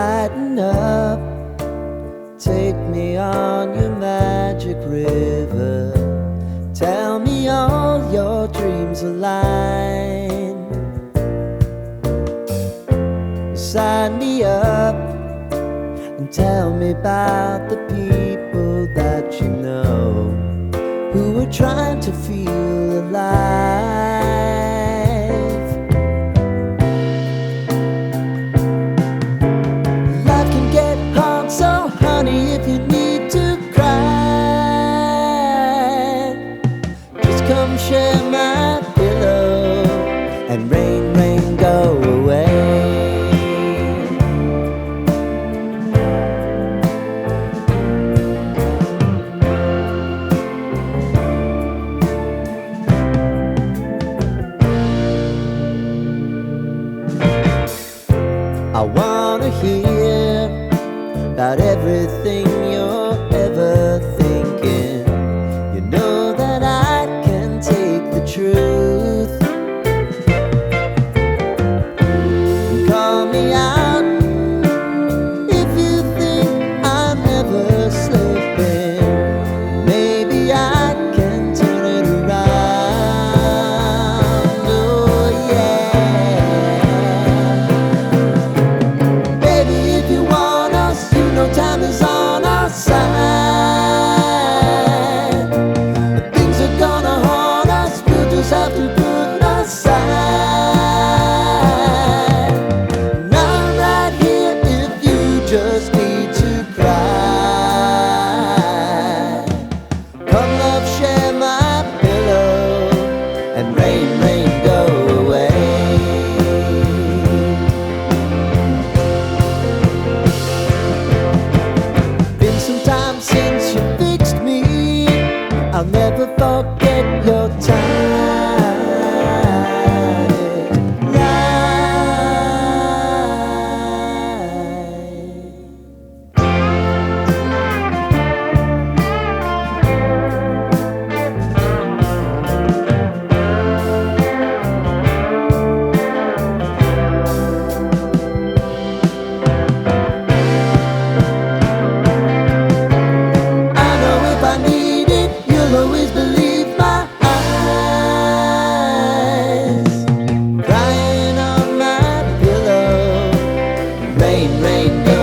Lighten up, take me on your magic river. Tell me all your dreams align. Sign me up and tell me about the people that you know who are trying to feel alive. Life can get hard, so honey, if you need to cry, just come share my pillow and rain, rain, go away. I wanna hear about everything you're ever thinking. You know that I can take the truth. Call me out if you think I'm ever slipping. Maybe I can turn it around. Oh yeah. Baby, if you want us, you know time is on our side. Things are gonna haunt us, we'll just have to put aside. And I'm right here if you just need to cry. Come love, share my pillow and rain, rain, go away. Been some time since you fixed me. I'll never forget your time. I know if I need it, you'll always believe my eyes. Crying on my pillow, rain, rain, go